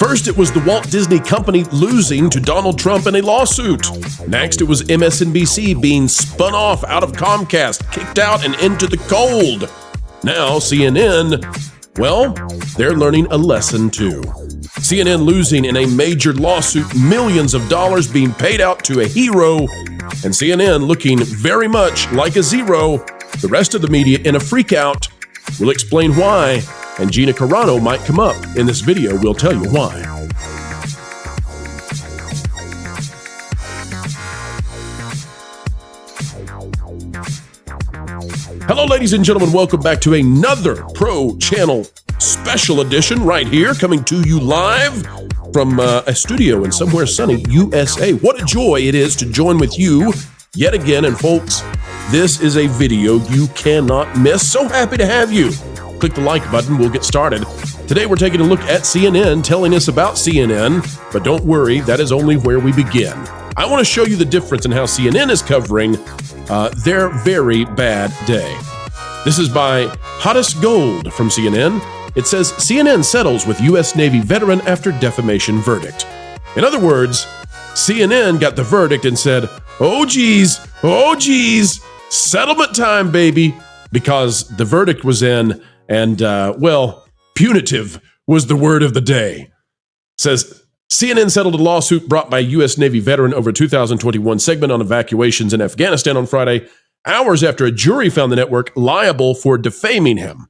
First, it was the Walt Disney Company losing to Donald Trump in a lawsuit. Next, it was MSNBC being spun off out of Comcast, kicked out and into the cold. Now, CNN, well, they're learning a lesson too. CNN losing in a major lawsuit, millions of dollars being paid out to a hero, and CNN looking very much like a zero. The rest of the media in a freak-out. We'll explain why, and Gina Carano might come up in this video. We'll tell you why. Hello, ladies and gentlemen. Welcome back to another Pro Channel special edition right here, coming to you live from a studio in somewhere sunny USA. What a joy it is to join with you yet again. And folks, this is a video you cannot miss. So happy to have you. Click the like button. We'll get started. Today, we're taking a look at CNN, telling us about CNN, but don't worry, that is only where we begin. I want to show you the difference in how CNN is covering their very bad day. This is by Hottest Gold from CNN. It says, CNN settles with U.S. Navy veteran after defamation verdict. In other words, CNN got the verdict and said, oh geez, settlement time, baby, because the verdict was in, and, well, punitive was the word of the day. It says, CNN settled a lawsuit brought by U.S. Navy veteran over a 2021 segment on evacuations in Afghanistan on Friday, hours after a jury found the network liable for defaming him.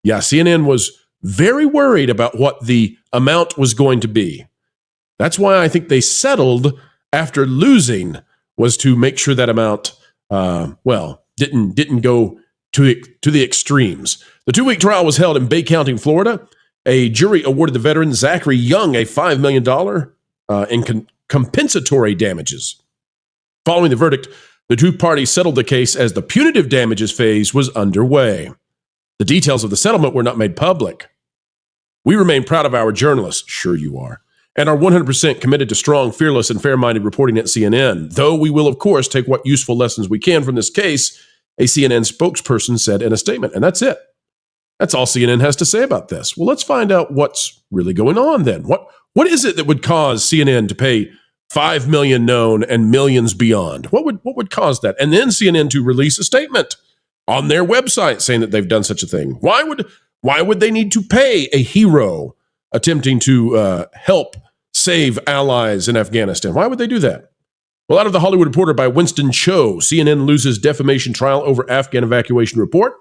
Yeah, CNN was very worried about what the amount was going to be. That's why I think they settled after losing, was to make sure that amount, didn't go to the extremes. The 2-week trial was held in Bay County, Florida. A jury awarded the veteran Zachary Young a $5 million in compensatory damages. Following the verdict, the two parties settled the case as the punitive damages phase was underway. The details of the settlement were not made public. We remain proud of our journalists, sure you are, and are 100% committed to strong, fearless, and fair-minded reporting at CNN, though we will, of course, take what useful lessons we can from this case, a CNN spokesperson said in a statement. And that's it. That's all CNN has to say about this. Well, let's find out what's really going on then. What is it that would cause CNN to pay $5 million known and millions beyond? What would cause that? And then CNN to release a statement on their website saying that they've done such a thing. Why would they need to pay a hero attempting to help save allies in Afghanistan? Why would they do that? Well, out of the Hollywood Reporter by Winston Cho, CNN loses defamation trial over Afghan evacuation report.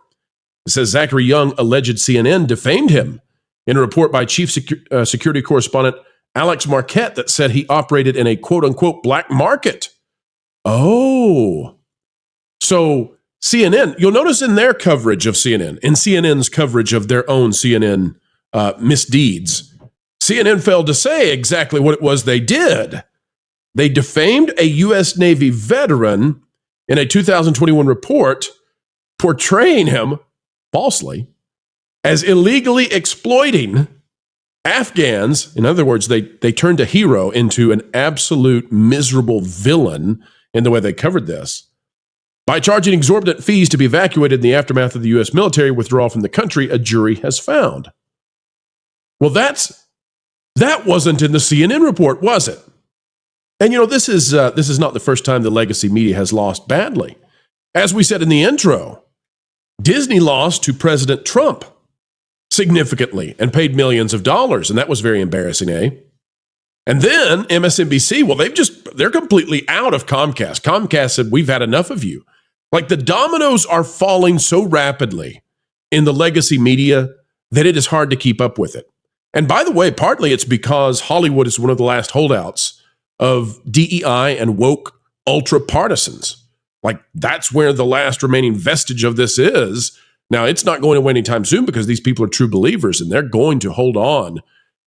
It says Zachary Young alleged CNN defamed him in a report by Chief Security Correspondent Alex Marquette that said he operated in a quote-unquote black market. Oh, so CNN, you'll notice in their coverage of CNN, in CNN's coverage of their own CNN misdeeds, CNN failed to say exactly what it was they did. They defamed a U.S. Navy veteran in a 2021 report, portraying him falsely as illegally exploiting Afghans. In other words, they turned a hero into an absolute miserable villain in the way they covered this, by charging exorbitant fees to be evacuated in the aftermath of the U.S. military withdrawal from the country, a jury has found. Well, that wasn't in the CNN report, was it? And, this is not the first time the legacy media has lost badly. As we said in the intro, Disney lost to President Trump significantly and paid millions of dollars, and that was very embarrassing, eh? And then MSNBC, well, they're completely out of Comcast. Comcast said, we've had enough of you. Like, the dominoes are falling so rapidly in the legacy media that it is hard to keep up with it. And by the way, partly it's because Hollywood is one of the last holdouts of DEI and woke ultra partisans. Like, that's where the last remaining vestige of this is. Now, it's not going away anytime soon because these people are true believers and they're going to hold on.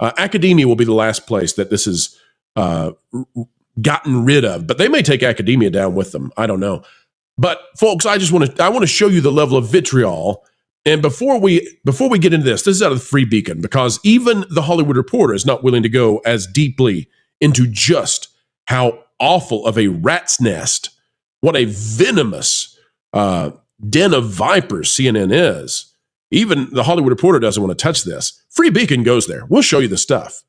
Academia will be the last place that this is gotten rid of, but they may take academia down with them. I don't know. But folks, I want to show you the level of vitriol. And before we get into this is out of the Free Beacon, because even the Hollywood Reporter is not willing to go as deeply into just how awful of a rat's nest, what a venomous den of vipers CNN is. Even the Hollywood Reporter doesn't want to touch this. Free Beacon goes there. We'll show you the stuff.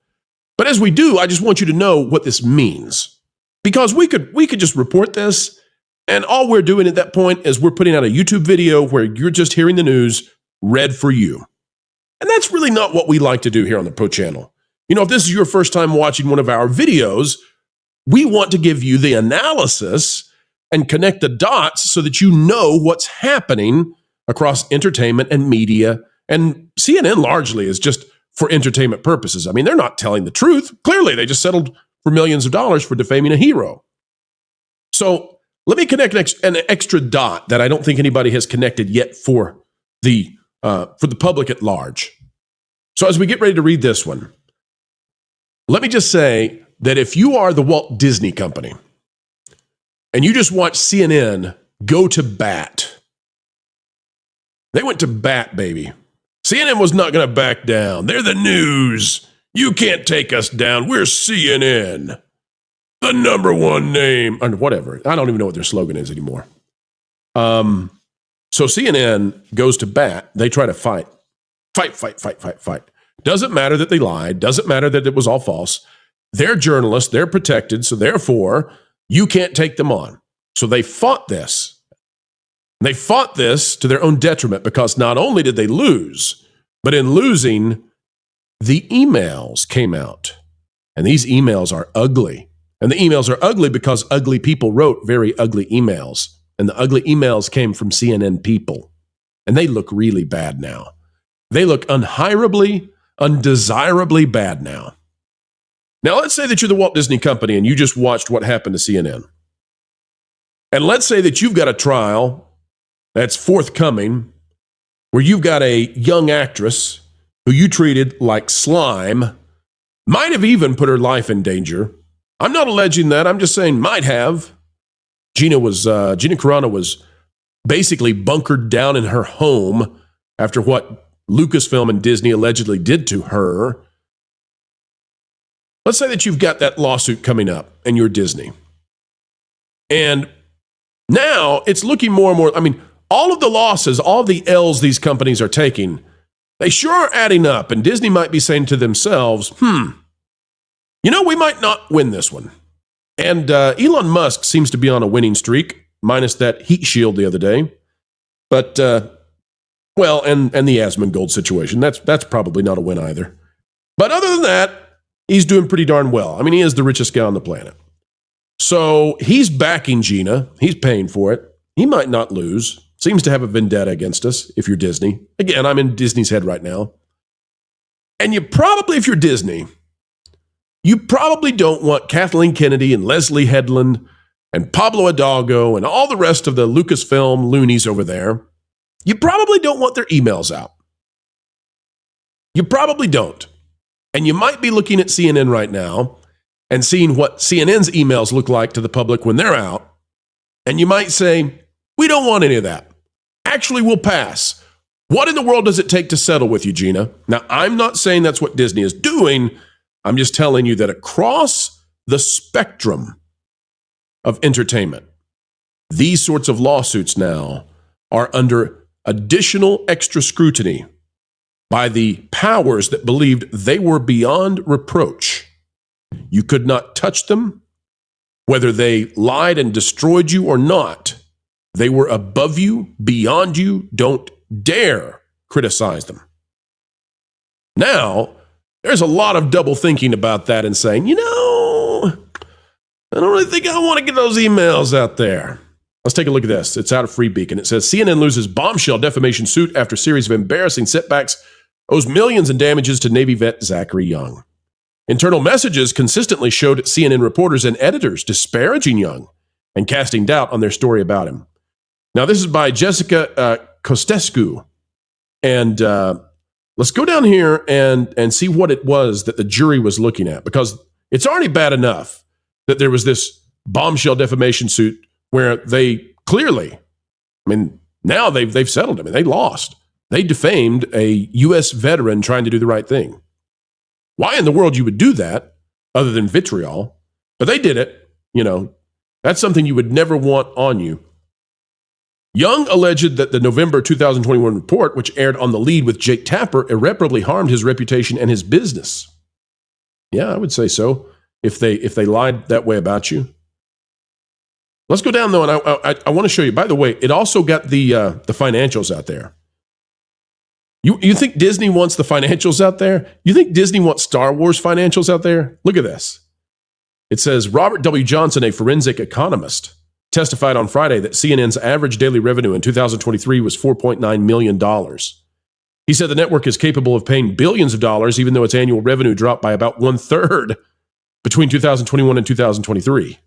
But as we do, I just want you to know what this means. Because we could just report this, and all we're doing at that point is we're putting out a YouTube video where you're just hearing the news read for you. And that's really not what we like to do here on the Pro Channel. You know, if this is your first time watching one of our videos, we want to give you the analysis and connect the dots so that you know what's happening across entertainment and media. And CNN largely is just for entertainment purposes. I mean, they're not telling the truth. Clearly, they just settled for millions of dollars for defaming a hero. So let me connect an extra dot that I don't think anybody has connected yet for the public at large. So as we get ready to read this one, let me just say that if you are the Walt Disney Company and you just watch CNN go to bat, they went to bat, baby. CNN was not going to back down. They're the news. You can't take us down. We're CNN. The number one name. Or whatever. I don't even know what their slogan is anymore. So CNN goes to bat. They try to fight. Fight. Doesn't matter that they lied. Doesn't matter that it was all false. They're journalists. They're protected. So therefore, you can't take them on. So they fought this. They fought this to their own detriment because not only did they lose, but in losing, the emails came out. And these emails are ugly. And the emails are ugly because ugly people wrote very ugly emails. And the ugly emails came from CNN people. And they look really bad now. They look unhirably, undesirably bad now. Now, let's say that you're the Walt Disney Company and you just watched what happened to CNN. And let's say that you've got a trial that's forthcoming where you've got a young actress who you treated like slime, might have even put her life in danger. I'm not alleging that. I'm just saying might have. Gina Carano was basically bunkered down in her home after what Lucasfilm and Disney allegedly did to her. Let's say that you've got that lawsuit coming up and you're Disney. And now it's looking more and more, I mean, all of the losses, all of the L's these companies are taking, they sure are adding up. And Disney might be saying to themselves, you know, we might not win this one. And Elon Musk seems to be on a winning streak, minus that heat shield the other day. But, well, and the Asmongold situation, that's probably not a win either. But other than that, he's doing pretty darn well. I mean, he is the richest guy on the planet. So he's backing Gina. He's paying for it. He might not lose. Seems to have a vendetta against us if you're Disney. Again, I'm in Disney's head right now. And you probably, if you're Disney, you probably don't want Kathleen Kennedy and Leslie Headland and Pablo Hidalgo and all the rest of the Lucasfilm loonies over there. You probably don't want their emails out. You probably don't. And you might be looking at CNN right now and seeing what CNN's emails look like to the public when they're out. And you might say, we don't want any of that. Actually, we'll pass. What in the world does it take to settle with you, Gina? Now, I'm not saying that's what Disney is doing. I'm just telling you that across the spectrum of entertainment, these sorts of lawsuits now are under additional extra scrutiny by the powers that believed they were beyond reproach. You could not touch them, whether they lied and destroyed you or not. They were above you, beyond you. Don't dare criticize them. Now, there's a lot of double thinking about that and saying, you know, I don't really think I want to get those emails out there. Let's take a look at this. It's out of Free Beacon. It says CNN loses bombshell defamation suit after series of embarrassing setbacks, owes millions in damages to Navy vet Zachary Young. Internal messages consistently showed CNN reporters and editors disparaging Young and casting doubt on their story about him. Now, this is by Jessica Kostescu. And let's go down here and see what it was that the jury was looking at, because it's already bad enough that there was this bombshell defamation suit where they clearly, I mean, now they've settled. I mean, they lost. They defamed a U.S. veteran trying to do the right thing. Why in the world you would do that other than vitriol? But they did it. You know, that's something you would never want on you. Young alleged that the November 2021 report, which aired on The Lead with Jake Tapper, irreparably harmed his reputation and his business. Yeah, I would say so. If they lied that way about you. Let's go down, though, and I want to show you. By the way, it also got the financials out there. You think Disney wants the financials out there? You think Disney wants Star Wars financials out there? Look at this. It says, Robert W. Johnson, a forensic economist, testified on Friday that CNN's average daily revenue in 2023 was $4.9 million. He said the network is capable of paying billions of dollars, even though its annual revenue dropped by about 1/3 between 2021 and 2023.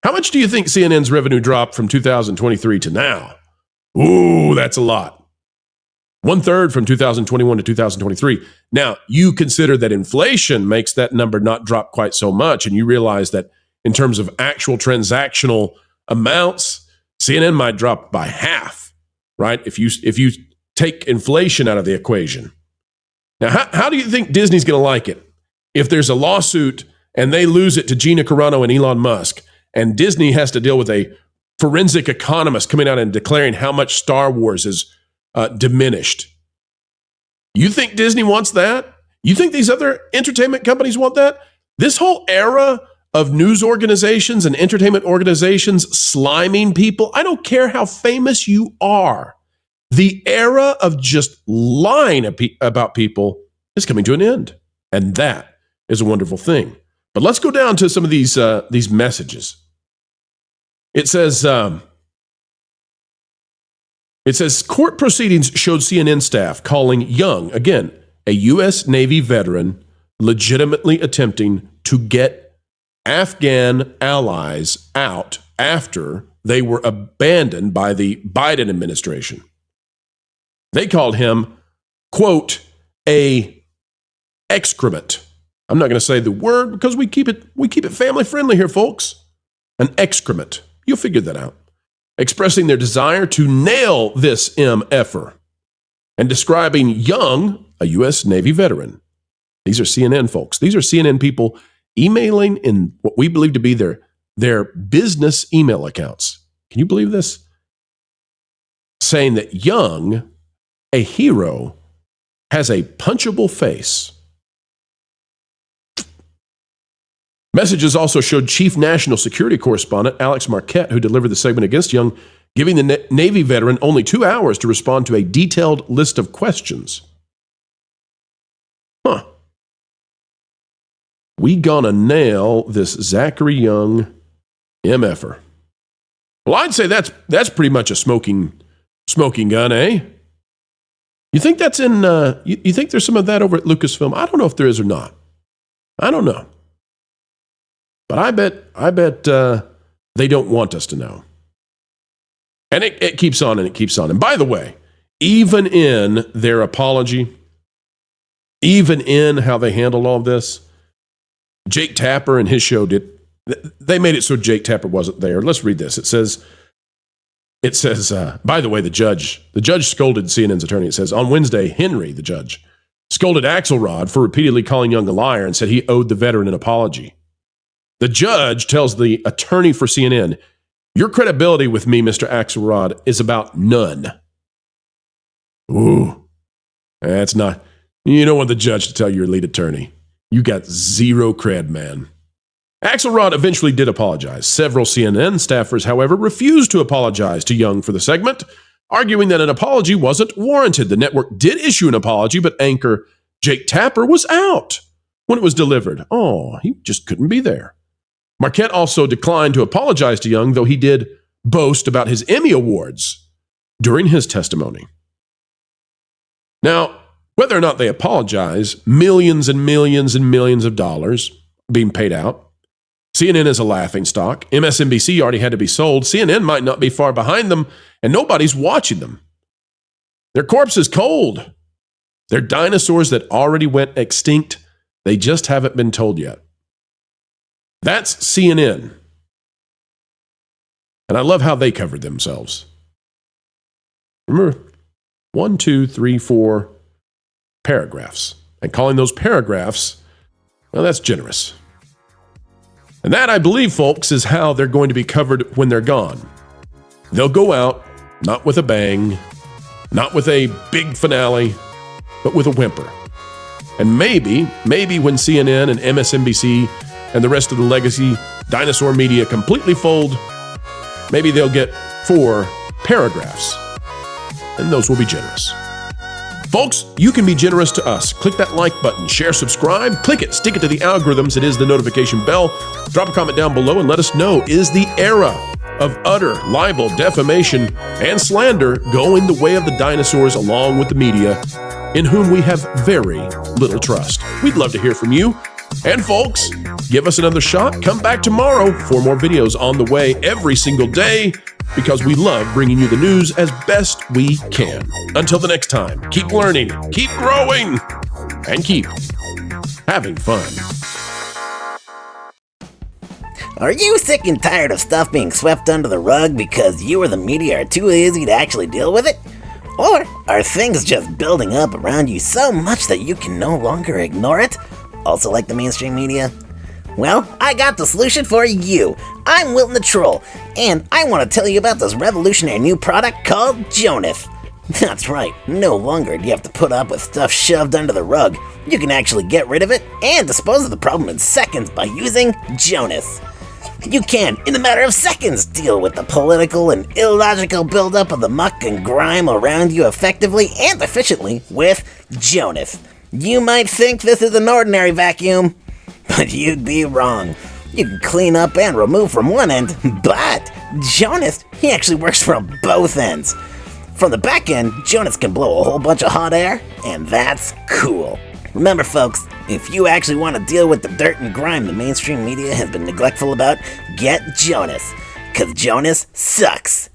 How much do you think CNN's revenue dropped from 2023 to now? Ooh, that's a lot. 1/3 from 2021 to 2023. Now, you consider that inflation makes that number not drop quite so much, and you realize that in terms of actual transactional amounts, CNN might drop by half, right? If you take inflation out of the equation. Now, how do you think Disney's going to like it if there's a lawsuit and they lose it to Gina Carano and Elon Musk, and Disney has to deal with a forensic economist coming out and declaring how much Star Wars is diminished? You think Disney wants that? You think these other entertainment companies want that? This whole era of news organizations and entertainment organizations sliming people, I don't care how famous you are. The era of just lying about people is coming to an end. And that is a wonderful thing. But let's go down to some of these messages. It says court proceedings showed CNN staff calling Young, again, a U.S. Navy veteran, legitimately attempting to get Afghan allies out after they were abandoned by the Biden administration. They called him, quote, a excrement. I'm not going to say the word because we keep it family friendly here, folks. An excrement. You'll figure that out. Expressing their desire to nail this MFer and describing Young, a U.S. Navy veteran. These are CNN folks. These are CNN people emailing in what we believe to be their business email accounts. Can you believe this? Saying that Young, a hero, has a punchable face. Messages also showed Chief National Security Correspondent Alex Marquette, who delivered the segment against Young, giving the Navy veteran only 2 hours to respond to a detailed list of questions. We gonna nail this Zachary Young MFer. Well, I'd say that's pretty much a smoking gun, eh? You think that's in? You think there's some of that over at Lucasfilm? I don't know if there is or not. I don't know. But I bet they don't want us to know. And it keeps on and it keeps on. And by the way, even in their apology, even in how they handled all of this, Jake Tapper and his show they made it so Jake Tapper wasn't there. Let's read this. It says, by the way, the judge scolded CNN's attorney. It says, on Wednesday, Henry, the judge, scolded Axelrod for repeatedly calling Young a liar and said he owed the veteran an apology. The judge tells the attorney for CNN, your credibility with me, Mr. Axelrod, is about none. Ooh, that's not, you don't want the judge to tell your lead attorney. You got zero cred, man. Axelrod eventually did apologize. Several CNN staffers, however, refused to apologize to Young for the segment, arguing that an apology wasn't warranted. The network did issue an apology, but anchor Jake Tapper was out when it was delivered. Oh, he just couldn't be there. Marquette also declined to apologize to Young, though he did boast about his Emmy Awards during his testimony. Now, whether or not they apologize, millions and millions and millions of dollars being paid out. CNN is a laughingstock. MSNBC already had to be sold. CNN might not be far behind them, and nobody's watching them. Their corpse is cold. They're dinosaurs that already went extinct. They just haven't been told yet. That's CNN. And I love how they covered themselves. Remember, 1, 2, 3, 4 paragraphs. And calling those paragraphs, well, that's generous. And that, I believe, folks, is how they're going to be covered when they're gone. They'll go out, not with a bang, not with a big finale, but with a whimper. And maybe when CNN and MSNBC and the rest of the legacy dinosaur media completely fold, maybe they'll get 4 paragraphs. And those will be generous. Folks, you can be generous to us. Click that like button, share, subscribe, click it, stick it to the algorithms. It is the notification bell. Drop a comment down below and let us know, is the era of utter libel, defamation, and slander going the way of the dinosaurs along with the media, in whom we have very little trust? We'd love to hear from you. And folks, give us another shot. Come back tomorrow for more videos on the way every single day, because we love bringing you the news as best we can. Until the next time, keep learning, keep growing, and keep having fun. Are you sick and tired of stuff being swept under the rug because you or the media are too lazy to actually deal with it? Or are things just building up around you so much that you can no longer ignore it? Also like the mainstream media? Well, I got the solution for you. I'm Wilton the Troll, and I want to tell you about this revolutionary new product called Jonas. That's right, no longer do you have to put up with stuff shoved under the rug. You can actually get rid of it and dispose of the problem in seconds by using Jonas. You can, in a matter of seconds, deal with the political and illogical buildup of the muck and grime around you effectively and efficiently with Jonas. You might think this is an ordinary vacuum, but you'd be wrong. You can clean up and remove from one end, but Jonas, he actually works from both ends. From the back end, Jonas can blow a whole bunch of hot air, and that's cool. Remember folks, if you actually want to deal with the dirt and grime the mainstream media has been neglectful about, get Jonas, 'cause Jonas sucks.